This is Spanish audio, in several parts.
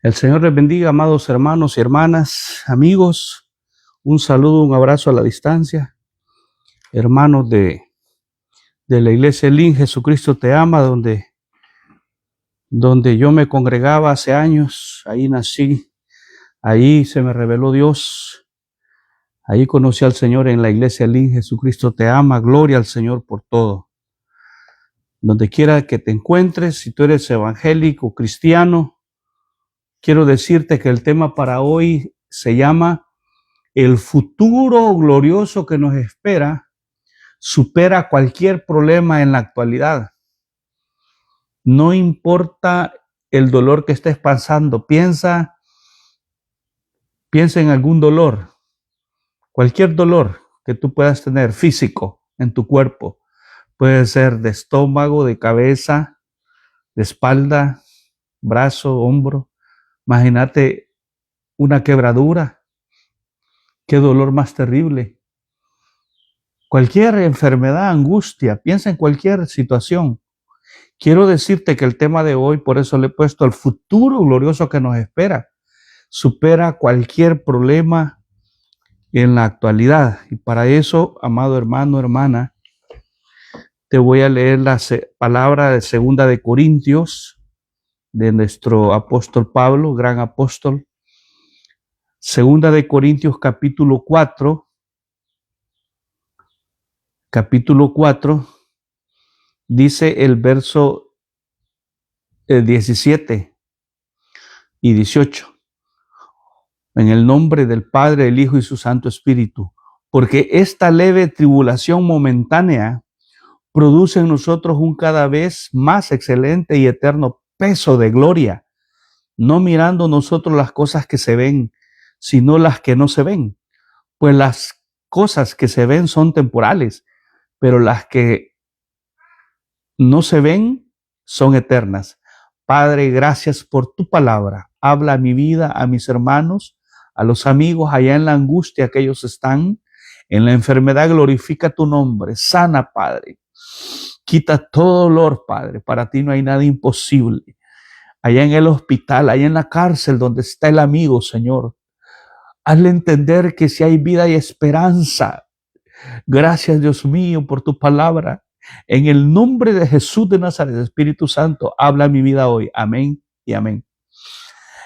El Señor les bendiga, amados hermanos y hermanas, amigos. Un saludo, un abrazo a la distancia. Hermanos de la Iglesia Elim, Jesucristo te ama, donde yo me congregaba hace años. Ahí nací, ahí se me reveló Dios. Ahí conocí al Señor en la Iglesia Elim, Jesucristo te ama. Gloria al Señor por todo. Donde quiera que te encuentres, si tú eres evangélico, cristiano, quiero decirte que el tema para hoy se llama el futuro glorioso que nos espera supera cualquier problema en la actualidad. No importa el dolor que estés pasando, piensa en algún dolor, cualquier dolor que tú puedas tener físico en tu cuerpo. Puede ser de estómago, de cabeza, de espalda, brazo, hombro. Imagínate una quebradura. Qué dolor más terrible. Cualquier enfermedad, angustia, piensa en cualquier situación. Quiero decirte que el tema de hoy, por eso le he puesto el futuro glorioso que nos espera, supera cualquier problema en la actualidad. Y para eso, amado hermano, hermana, te voy a leer la palabra de 2 de Corintios, de nuestro apóstol Pablo, gran apóstol. 2 de Corintios capítulo 4, dice el verso 17 y 18. En el nombre del Padre, del Hijo y su Santo Espíritu. Porque esta leve tribulación momentánea produce en nosotros un cada vez más excelente y eterno peso de gloria, no mirando nosotros las cosas que se ven, sino las que no se ven. Pues las cosas que se ven son temporales, pero las que no se ven son eternas. Padre, gracias por tu palabra. Habla a mi vida, a mis hermanos, a los amigos allá en la angustia que ellos están, en la enfermedad, glorifica tu nombre. Sana, Padre. Quita todo dolor, Padre. Para ti no hay nada imposible. Allá en el hospital, allá en la cárcel donde está el amigo, Señor. Hazle entender que si hay vida y esperanza. Gracias, Dios mío, por tu palabra. En el nombre de Jesús de Nazaret, Espíritu Santo, habla mi vida hoy. Amén y amén.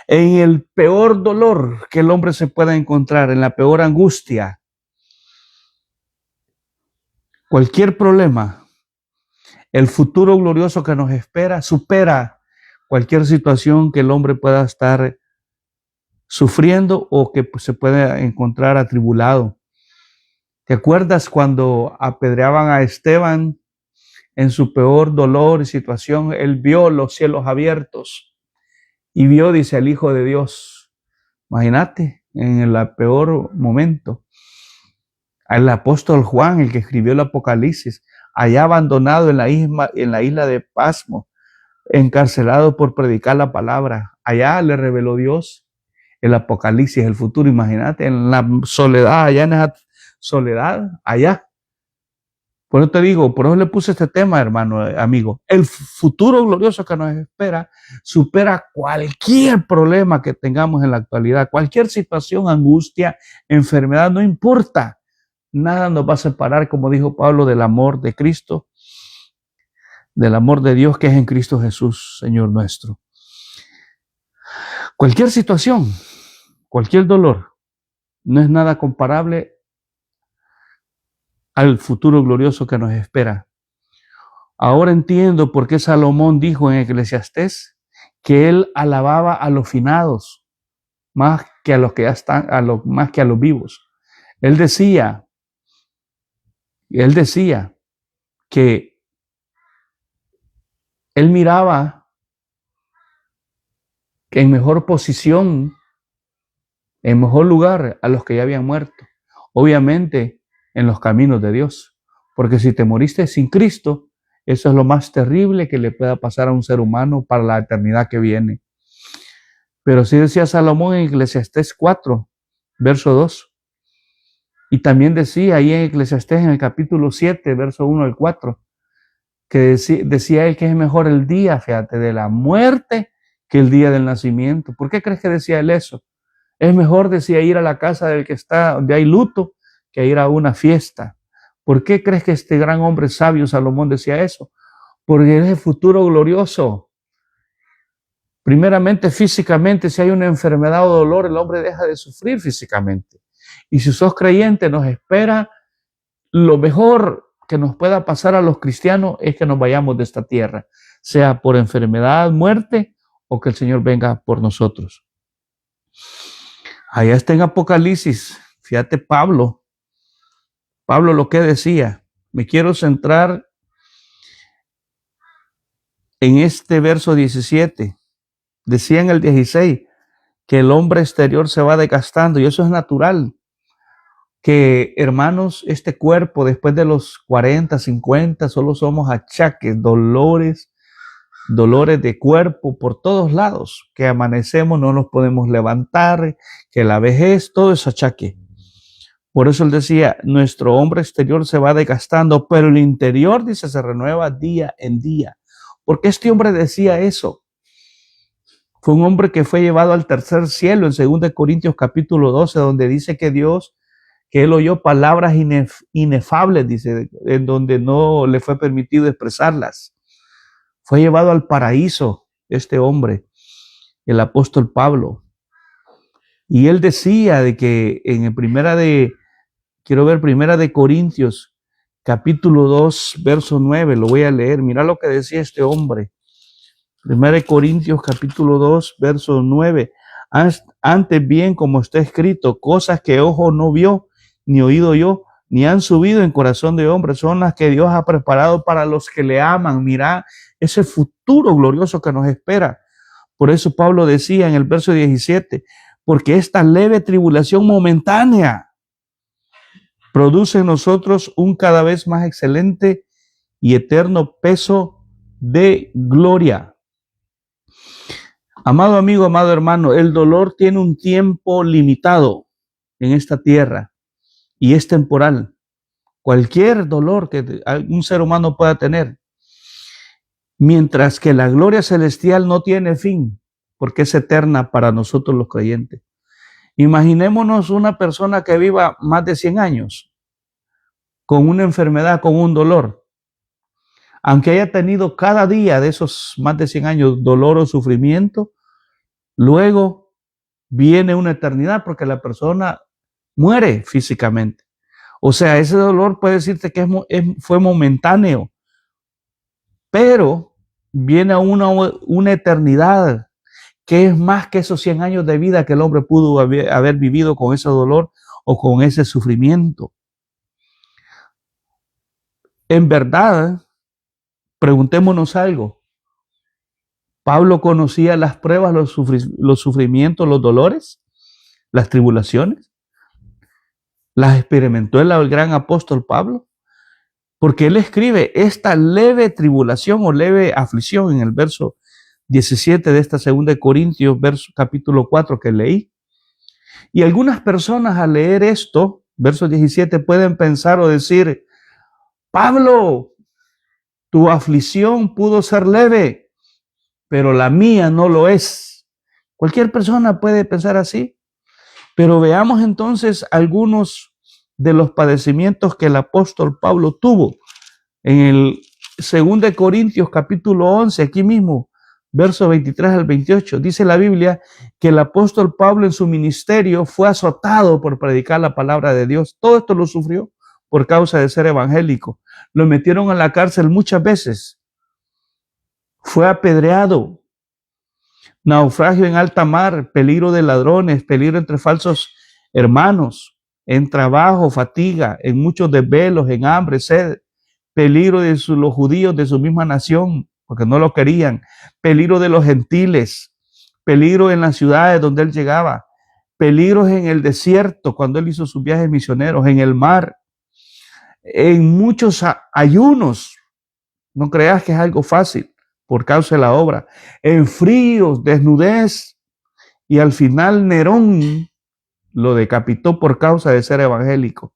En el peor dolor que el hombre se pueda encontrar, en la peor angustia, cualquier problema, el futuro glorioso que nos espera supera cualquier situación que el hombre pueda estar sufriendo o que se pueda encontrar atribulado. ¿Te acuerdas cuando apedreaban a Esteban en su peor dolor y situación? Él vio los cielos abiertos y vio, dice, al Hijo de Dios. Imagínate, en el peor momento. El apóstol Juan, el que escribió el Apocalipsis, allá abandonado en la isla de Pasmo, encarcelado por predicar la palabra. Allá le reveló Dios el Apocalipsis, el futuro. Imagínate, en la soledad, allá en esa soledad, allá. Por eso te digo, por eso le puse este tema, hermano, amigo. El futuro glorioso que nos espera supera cualquier problema que tengamos en la actualidad, cualquier situación, angustia, enfermedad, no importa. Nada nos va a separar, como dijo Pablo, del amor de Cristo, del amor de Dios que es en Cristo Jesús, Señor nuestro. Cualquier situación, cualquier dolor, no es nada comparable al futuro glorioso que nos espera. Ahora entiendo por qué Salomón dijo en Eclesiastés que él alababa a los finados más que a los que ya están, más que a los vivos. Él decía que él miraba que en mejor posición, en mejor lugar a los que ya habían muerto. Obviamente en los caminos de Dios. Porque si te moriste sin Cristo, eso es lo más terrible que le pueda pasar a un ser humano para la eternidad que viene. Pero sí decía Salomón en Eclesiastés 4, verso 2. Y también decía ahí en Eclesiastés en el capítulo 7, verso 1 al 4, que decía él que es mejor el día, fíjate, de la muerte que el día del nacimiento. ¿Por qué crees que decía él eso? Es mejor, decía, ir a la casa del que está, donde hay luto, que ir a una fiesta. ¿Por qué crees que este gran hombre sabio, Salomón, decía eso? Porque es el futuro glorioso. Primeramente, físicamente, si hay una enfermedad o dolor, el hombre deja de sufrir físicamente. Y si sos creyente, nos espera lo mejor que nos pueda pasar a los cristianos es que nos vayamos de esta tierra, sea por enfermedad, muerte o que el Señor venga por nosotros. Allá está en Apocalipsis, fíjate Pablo lo que decía. Me quiero centrar en este verso 17. Decía en el 16 que el hombre exterior se va desgastando y eso es natural. Que hermanos, este cuerpo después de los 40, 50, solo somos achaques, dolores de cuerpo por todos lados, que amanecemos, no nos podemos levantar, que la vejez, todo es achaque. Por eso él decía, nuestro hombre exterior se va desgastando, pero el interior, dice, se renueva día en día. ¿Por qué este hombre decía eso? Fue un hombre que fue llevado al tercer cielo en 2 Corintios capítulo 12, donde dice que Dios, que él oyó palabras inefables, dice, en donde no le fue permitido expresarlas. Fue llevado al paraíso este hombre, el apóstol Pablo. Y él decía de que en primera de Corintios, capítulo 2, verso 9, lo voy a leer. Mira lo que decía este hombre. 1 Corintios, capítulo 2, verso 9. Antes bien, como está escrito, cosas que ojo no vio, ni oído yo, ni han subido en corazón de hombre, son las que Dios ha preparado para los que le aman. Mira ese futuro glorioso que nos espera. Por eso Pablo decía en el verso 17, porque esta leve tribulación momentánea produce en nosotros un cada vez más excelente y eterno peso de gloria. Amado amigo, amado hermano, el dolor tiene un tiempo limitado en esta tierra y es temporal. Cualquier dolor que un ser humano pueda tener. Mientras que la gloria celestial no tiene fin, porque es eterna para nosotros los creyentes. Imaginémonos una persona que viva más de 100 años, con una enfermedad, con un dolor. Aunque haya tenido cada día de esos más de 100 años dolor o sufrimiento, luego viene una eternidad porque la persona muere físicamente. O sea, ese dolor puede decirte que fue momentáneo, pero viene una eternidad que es más que esos 100 años de vida que el hombre pudo haber vivido con ese dolor o con ese sufrimiento. En verdad, preguntémonos algo. ¿Pablo conocía las pruebas, los sufrimientos, los dolores, las tribulaciones? ¿Las experimentó el gran apóstol Pablo? Porque él escribe esta leve tribulación o leve aflicción en el verso 17 de esta 2 Corintios, capítulo 4 que leí. Y algunas personas al leer esto, verso 17, pueden pensar o decir, Pablo, tu aflicción pudo ser leve, pero la mía no lo es. Cualquier persona puede pensar así, pero veamos entonces algunos de los padecimientos que el apóstol Pablo tuvo. En el 2 Corintios capítulo 11, aquí mismo, versos 23 al 28, dice la Biblia que el apóstol Pablo en su ministerio fue azotado por predicar la palabra de Dios. Todo esto lo sufrió por causa de ser evangélico. Lo metieron a la cárcel muchas veces. Fue apedreado. Naufragio en alta mar, peligro de ladrones, peligro entre falsos hermanos, en trabajo, fatiga, en muchos desvelos, en hambre, sed, peligro de los judíos de su misma nación, porque no lo querían, peligro de los gentiles, peligro en las ciudades donde él llegaba, peligros en el desierto cuando él hizo sus viajes misioneros, en el mar, en muchos ayunos. No creas que es algo fácil por causa de la obra, en fríos, desnudez, y al final Nerón lo decapitó por causa de ser evangélico.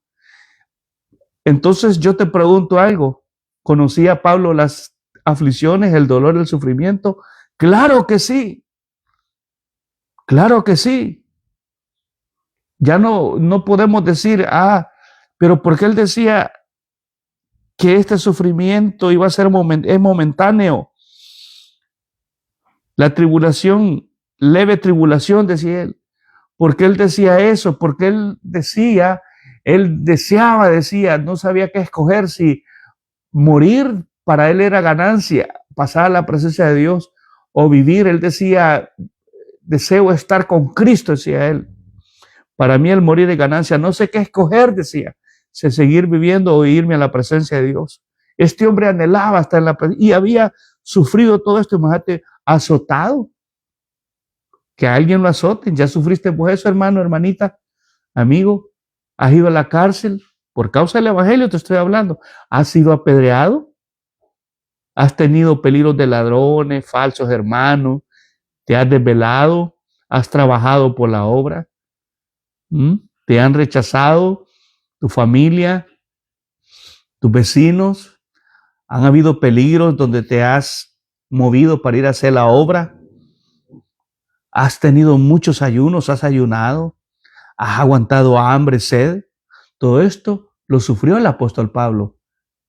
Entonces yo te pregunto algo, ¿conocía Pablo las aflicciones, el dolor, el sufrimiento? Claro que sí. Claro que sí. Ya no podemos decir, pero porque él decía que este sufrimiento iba a ser es momentáneo. La tribulación, leve tribulación, decía él. ¿Por qué él decía eso? Porque él deseaba, decía, no sabía qué escoger, si morir para él era ganancia, pasar a la presencia de Dios, o vivir. Él decía, deseo estar con Cristo, decía él. Para mí el morir es ganancia. No sé qué escoger, decía, si seguir viviendo o irme a la presencia de Dios. Este hombre anhelaba estar en la presencia y había sufrido todo esto, imagínate, azotado. Que alguien lo azote. ¿Ya sufriste por eso, hermano, hermanita, amigo? ¿Has ido a la cárcel? Por causa del evangelio te estoy hablando. ¿Has sido apedreado? ¿Has tenido peligros de ladrones, falsos hermanos? ¿Te has desvelado? ¿Has trabajado por la obra? ¿Te han rechazado tu familia, tus vecinos? ¿Han habido peligros donde te has movido para ir a hacer la obra? ¿Has tenido muchos ayunos? ¿Has ayunado? ¿Has aguantado hambre, sed? Todo esto lo sufrió el apóstol Pablo,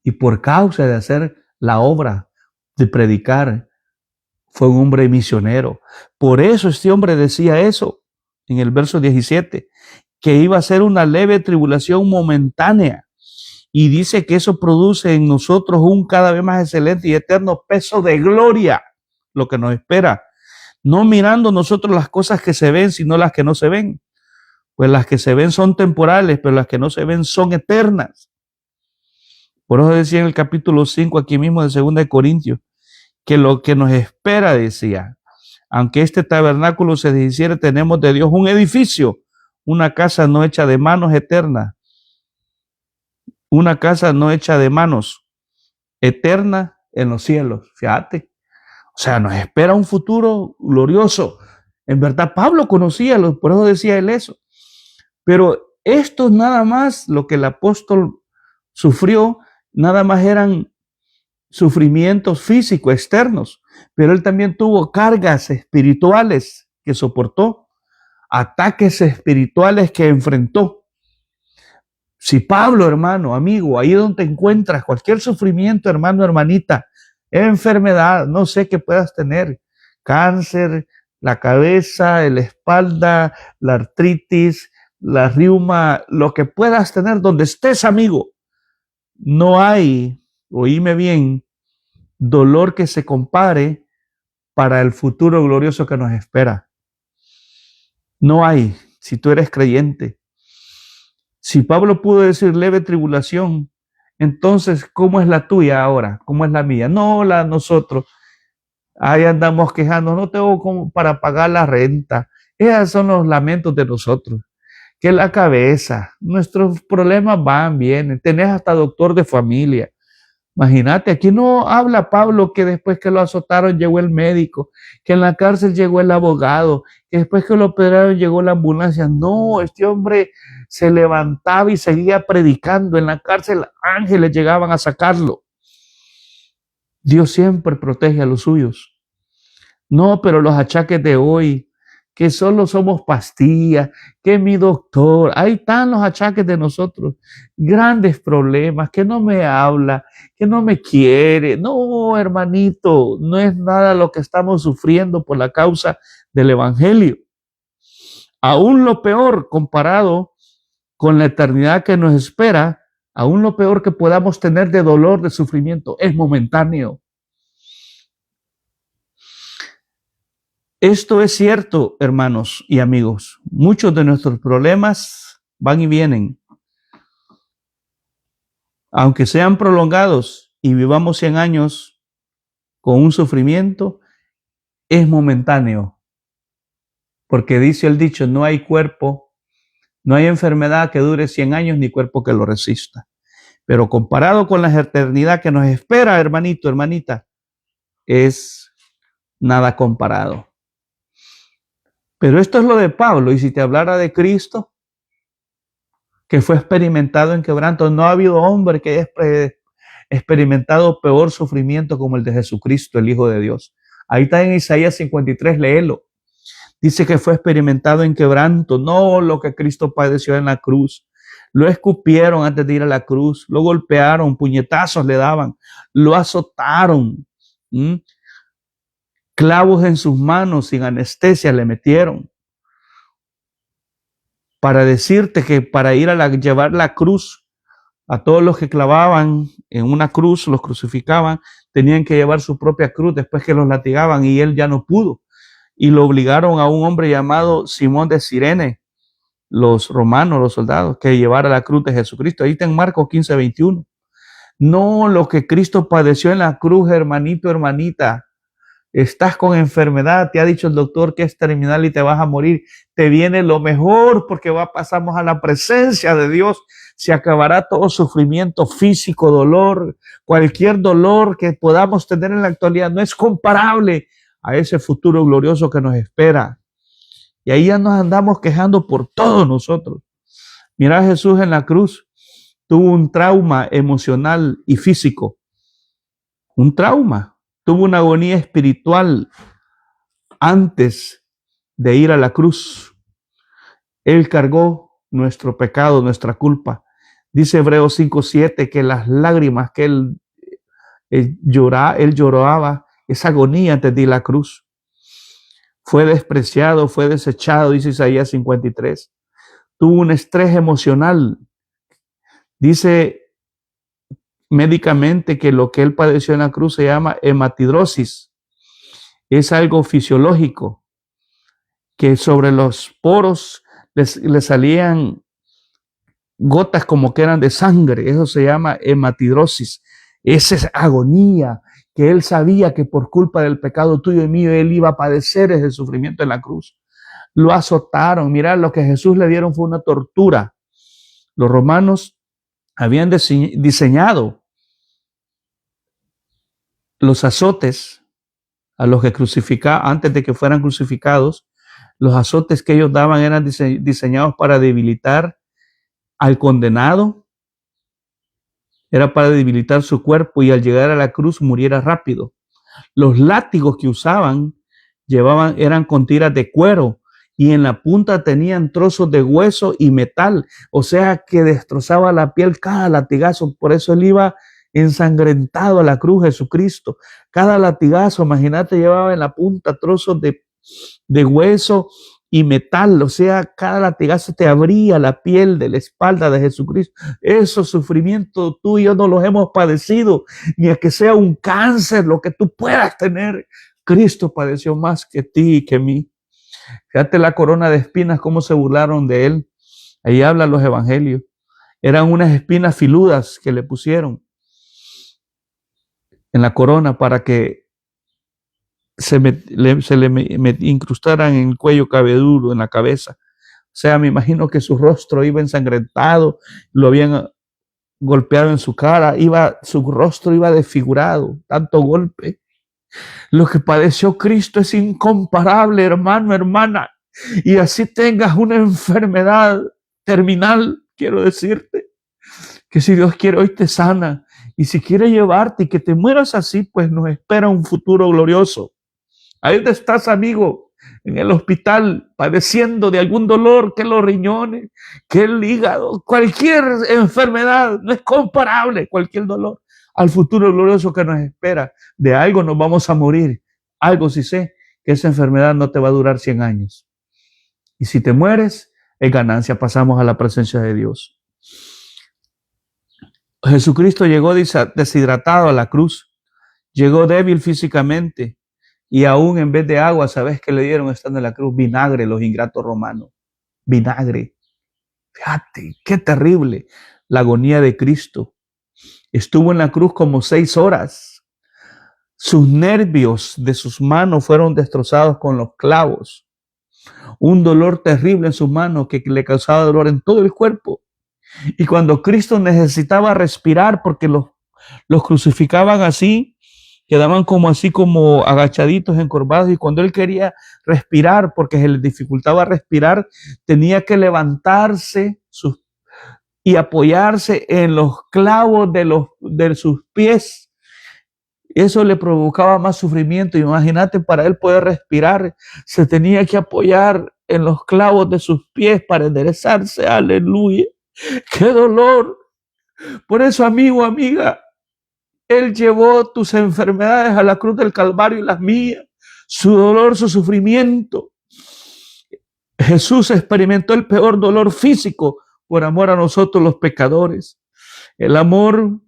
y por causa de hacer la obra de predicar, fue un hombre misionero. Por eso este hombre decía eso en el verso 17, que iba a ser una leve tribulación momentánea. Y dice que eso produce en nosotros un cada vez más excelente y eterno peso de gloria, lo que nos espera. No mirando nosotros las cosas que se ven, sino las que no se ven. Pues las que se ven son temporales, pero las que no se ven son eternas. Por eso decía en el capítulo 5, aquí mismo de 2 de Corintios, que lo que nos espera, decía, aunque este tabernáculo se deshiciere, tenemos de Dios un edificio, una casa no hecha de manos eterna, una casa no hecha de manos, eterna en los cielos. Fíjate, o sea, nos espera un futuro glorioso. En verdad, Pablo conocía, por eso decía él eso. Pero esto nada más, lo que el apóstol sufrió, nada más eran sufrimientos físicos externos, pero él también tuvo cargas espirituales que soportó, ataques espirituales que enfrentó. Si Pablo, hermano, amigo, ahí donde te encuentras, cualquier sufrimiento, hermano, hermanita, enfermedad, no sé qué puedas tener, cáncer, la cabeza, la espalda, la artritis, la reuma, lo que puedas tener, donde estés, amigo, no hay, oíme bien, dolor que se compare para el futuro glorioso que nos espera. No hay, si tú eres creyente. Si Pablo pudo decir leve tribulación, entonces, ¿cómo es la tuya ahora? ¿Cómo es la mía? No, la de nosotros. Ahí andamos quejando, no tengo como para pagar la renta. Esos son los lamentos de nosotros. Que la cabeza, nuestros problemas van, vienen. Tenés hasta doctor de familia. Imagínate, aquí no habla Pablo que después que lo azotaron llegó el médico, que en la cárcel llegó el abogado, que después que lo operaron llegó la ambulancia. No, este hombre se levantaba y seguía predicando. En la cárcel ángeles llegaban a sacarlo. Dios siempre protege a los suyos. No, pero los achaques de hoy, que solo somos pastillas, que mi doctor, ahí están los achaques de nosotros, grandes problemas, que no me habla, que no me quiere. No, hermanito, no es nada lo que estamos sufriendo por la causa del evangelio. Aún lo peor comparado con la eternidad que nos espera, aún lo peor que podamos tener de dolor, de sufrimiento, es momentáneo. Esto es cierto, hermanos y amigos. Muchos de nuestros problemas van y vienen. Aunque sean prolongados y vivamos 100 años con un sufrimiento, es momentáneo. Porque dice el dicho, no hay cuerpo, no hay enfermedad que dure 100 años ni cuerpo que lo resista. Pero comparado con la eternidad que nos espera, hermanito, hermanita, es nada comparado. Pero esto es lo de Pablo, y si te hablara de Cristo, que fue experimentado en quebranto, no ha habido hombre que haya experimentado peor sufrimiento como el de Jesucristo, el Hijo de Dios. Ahí está en Isaías 53, léelo. Dice que fue experimentado en quebranto, no lo que Cristo padeció en la cruz. Lo escupieron antes de ir a la cruz, lo golpearon, puñetazos le daban, lo azotaron, clavos en sus manos sin anestesia le metieron. Para decirte que para ir a llevar la cruz, a todos los que clavaban en una cruz, los crucificaban, tenían que llevar su propia cruz después que los latigaban y él ya no pudo. Y lo obligaron a un hombre llamado Simón de Cirene, los romanos, los soldados, que llevara la cruz de Jesucristo. Ahí está en Marcos 15:21. No lo que Cristo padeció en la cruz, hermanito, hermanita. Estás con enfermedad, te ha dicho el doctor que es terminal y te vas a morir. Te viene lo mejor porque pasamos a la presencia de Dios. Se acabará todo sufrimiento físico, dolor, cualquier dolor que podamos tener en la actualidad no es comparable a ese futuro glorioso que nos espera. Y ahí ya nos andamos quejando por todos nosotros. Mira, Jesús en la cruz tuvo un trauma emocional y físico. Un trauma. Tuvo una agonía espiritual antes de ir a la cruz. Él cargó nuestro pecado, nuestra culpa. Dice Hebreos 5:7 que las lágrimas que él lloraba, esa agonía antes de ir a la cruz. Fue despreciado, fue desechado, dice Isaías 53. Tuvo un estrés emocional. Dice médicamente que lo que él padeció en la cruz se llama hematidrosis. Es algo fisiológico, que sobre los poros le salían gotas como que eran de sangre. Eso se llama hematidrosis. Esa es agonía, que él sabía que por culpa del pecado tuyo y mío, él iba a padecer ese sufrimiento en la cruz. Lo azotaron. Mirá, lo que Jesús le dieron fue una tortura. Los romanos habían diseñado los azotes a los que crucificaban, antes de que fueran crucificados. Los azotes que ellos daban eran diseñados para debilitar al condenado, era para debilitar su cuerpo y al llegar a la cruz muriera rápido. Los látigos que usaban eran con tiras de cuero y en la punta tenían trozos de hueso y metal, o sea que destrozaba la piel cada latigazo. Por eso él iba ensangrentado a la cruz, Jesucristo. Cada latigazo, imagínate, llevaba en la punta trozos de hueso y metal, o sea, cada latigazo te abría la piel de la espalda de Jesucristo. Esos sufrimientos tú y yo no los hemos padecido, ni a que sea un cáncer, lo que tú puedas tener. Cristo padeció más que ti y que mí. Fíjate la corona de espinas, cómo se burlaron de él. Ahí hablan los evangelios. Eran unas espinas filudas que le pusieron en la corona para que se le incrustaran en el cuello cabelludo, en la cabeza. O sea, me imagino que su rostro iba ensangrentado, lo habían golpeado en su cara, su rostro iba desfigurado, tanto golpe. Lo que padeció Cristo es incomparable, hermano, hermana. Y así tengas una enfermedad terminal, quiero decirte que si Dios quiere hoy te sana. Y si quiere llevarte y que te mueras así, pues nos espera un futuro glorioso. Ahí donde estás, amigo, en el hospital, padeciendo de algún dolor, que los riñones, que el hígado, cualquier enfermedad, no es comparable cualquier dolor al futuro glorioso que nos espera. De algo nos vamos a morir. Algo sí sé, que esa enfermedad no te va a durar 100 años. Y si te mueres, es ganancia, pasamos a la presencia de Dios. Jesucristo llegó deshidratado a la cruz, llegó débil físicamente. Y aún en vez de agua, ¿sabes qué le dieron estando en la cruz? Vinagre, los ingratos romanos. Vinagre. Fíjate, qué terrible la agonía de Cristo. Estuvo en la cruz como 6 horas. Sus nervios de sus manos fueron destrozados con los clavos. Un dolor terrible en sus manos que le causaba dolor en todo el cuerpo. Y cuando Cristo necesitaba respirar, porque los crucificaban así, quedaban como así como agachaditos, encorvados, y cuando él quería respirar, porque se les dificultaba respirar, tenía que levantarse y apoyarse en los clavos de sus pies Eso le provocaba más sufrimiento. Imagínate, para él poder respirar, se tenía que apoyar en los clavos de sus pies para enderezarse. Aleluya. ¡Qué dolor! Por eso, amigo, amiga, Él llevó tus enfermedades a la cruz del Calvario y las mías. Su dolor, su sufrimiento. Jesús experimentó el peor dolor físico por amor a nosotros los pecadores. El amor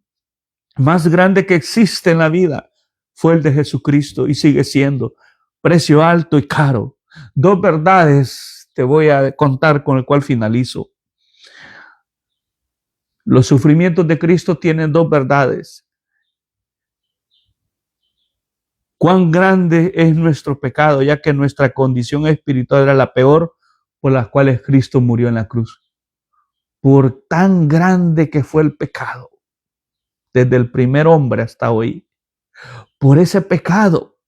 más grande que existe en la vida fue el de Jesucristo y sigue siendo precio alto y caro. Dos verdades te voy a contar con el cual finalizo. Los sufrimientos de Cristo tienen dos verdades. Cuán grande es nuestro pecado, ya que nuestra condición espiritual era la peor por las cuales Cristo murió en la cruz. Por tan grande que fue el pecado, desde el primer hombre hasta hoy, por ese pecado,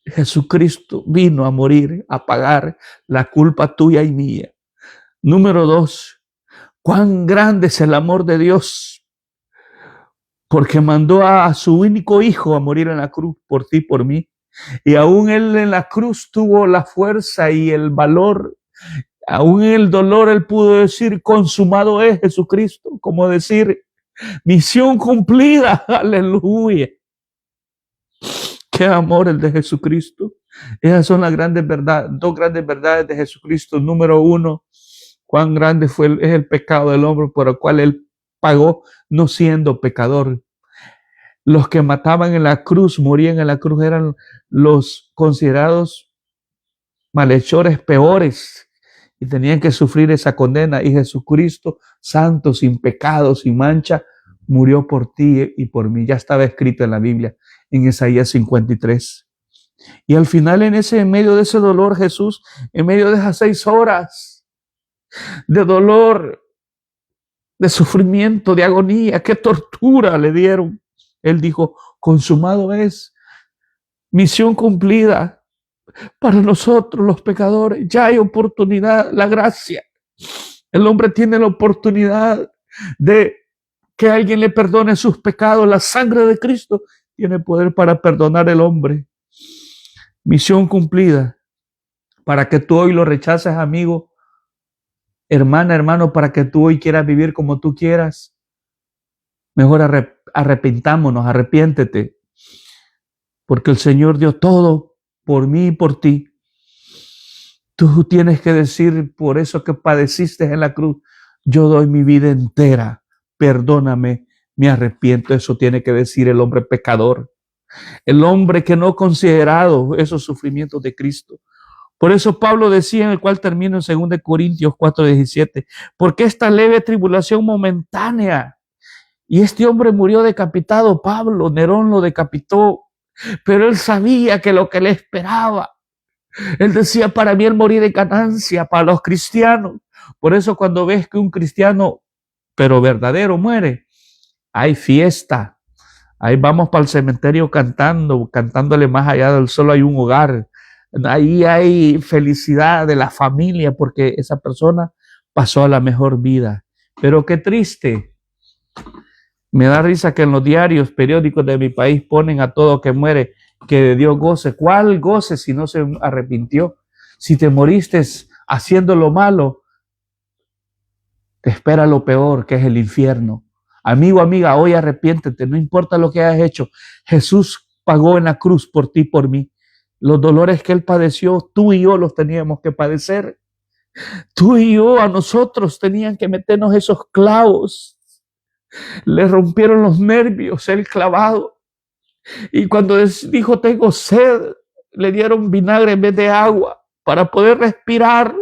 Jesucristo vino a morir, a pagar la culpa tuya y mía. Número 2, cuán grande es el amor de Dios, porque mandó a su único hijo a morir en la cruz por ti y por mí. Y aún él en la cruz tuvo la fuerza y el valor, aún en el dolor él pudo decir, consumado es Jesucristo, como decir, misión cumplida, aleluya. Qué amor el de Jesucristo. Esas son las grandes verdades, dos grandes verdades de Jesucristo. Número 1, cuán grande es el pecado del hombre por el cual él pagó no siendo pecador. Los que mataban en la cruz, morían en la cruz, eran los considerados malhechores peores y tenían que sufrir esa condena. Y Jesucristo, santo, sin pecado, sin mancha, murió por ti y por mí. Ya estaba escrito en la Biblia, en Isaías 53. Y al final, en medio de ese dolor, Jesús, en medio de esas 6 horas de dolor, de sufrimiento, de agonía, qué tortura le dieron, Él dijo, consumado es, misión cumplida. Para nosotros los pecadores ya hay oportunidad, la gracia. El hombre tiene la oportunidad de que alguien le perdone sus pecados. La sangre de Cristo tiene poder para perdonar al hombre. Misión cumplida. Para que tú hoy lo rechaces, amigo, hermana, hermano, para que tú hoy quieras vivir como tú quieras. Mejor arrepintámonos, arrepiéntete. Porque el Señor dio todo por mí y por ti. Tú tienes que decir, por eso que padeciste en la cruz, yo doy mi vida entera, perdóname, me arrepiento. Eso tiene que decir el hombre pecador, el hombre que no ha considerado esos sufrimientos de Cristo. Por eso Pablo decía, en el cual termino en 2 Corintios 4:17, porque esta leve tribulación momentánea, y este hombre murió decapitado, Pablo, Nerón lo decapitó, pero él sabía que lo que le esperaba, él decía, para mí el morir es ganancia, para los cristianos. Por eso cuando ves que un cristiano, pero verdadero, muere, hay fiesta. Ahí vamos para el cementerio cantándole más allá del sol hay un hogar. Ahí hay felicidad de la familia porque esa persona pasó a la mejor vida. Pero qué triste. Me da risa que en los diarios, periódicos de mi país ponen a todo que muere, que de Dios goce. ¿Cuál goce si no se arrepintió? Si te moriste haciendo lo malo, te espera lo peor, que es el infierno. Amigo, amiga, hoy arrepiéntete, no importa lo que hayas hecho. Jesús pagó en la cruz por ti y por mí. Los dolores que Él padeció, tú y yo los teníamos que padecer. Tú y yo, a nosotros tenían que meternos esos clavos. Le rompieron los nervios, el clavado. Y cuando dijo, tengo sed, le dieron vinagre en vez de agua para poder respirar.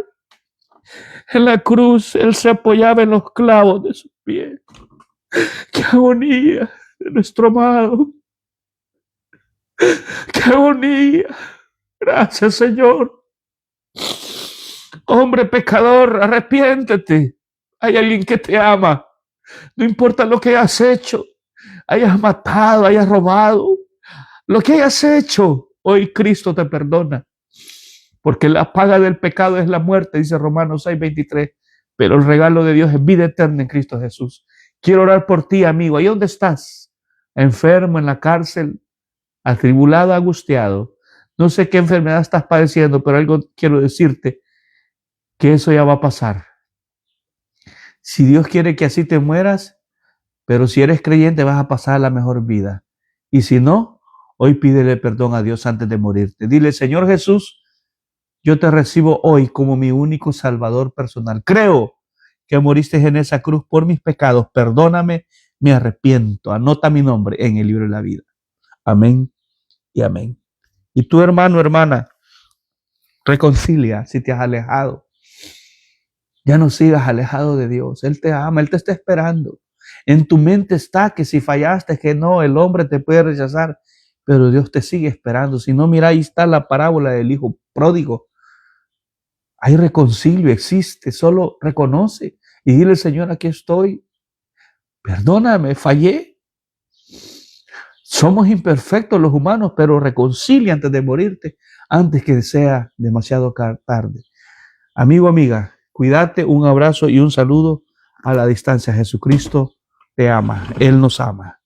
En la cruz, Él se apoyaba en los clavos de sus pies. ¡Qué agonía de nuestro amado! ¡Qué agonía! Gracias, Señor. Hombre pecador, arrepiéntete. Hay alguien que te ama. No importa lo que hayas hecho, hayas matado, hayas robado, lo que hayas hecho, hoy Cristo te perdona. Porque la paga del pecado es la muerte, dice Romanos 6:23. Pero el regalo de Dios es vida eterna en Cristo Jesús. Quiero orar por ti, amigo. ¿Ahí dónde estás? Enfermo, en la cárcel, atribulado, angustiado. No sé qué enfermedad estás padeciendo, pero algo quiero decirte, que eso ya va a pasar. Si Dios quiere que así te mueras, pero si eres creyente vas a pasar la mejor vida. Y si no, hoy pídele perdón a Dios antes de morirte. Dile, Señor Jesús, yo te recibo hoy como mi único Salvador personal. Creo que moriste en esa cruz por mis pecados. Perdóname, me arrepiento. Anota mi nombre en el libro de la vida. Amén y amén. Y tu hermano, hermana, reconcilia si te has alejado. Ya no sigas alejado de Dios. Él te ama, Él te está esperando. En tu mente está que si fallaste, que no, el hombre te puede rechazar, pero Dios te sigue esperando. Si no, mira, ahí está la parábola del hijo pródigo. Hay reconcilio, existe, solo reconoce y dile, Señor, aquí estoy. Perdóname, fallé. Somos imperfectos los humanos, pero reconcilia antes de morirte, antes que sea demasiado tarde. Amigo, amiga, cuídate, un abrazo y un saludo a la distancia. Jesucristo te ama, Él nos ama.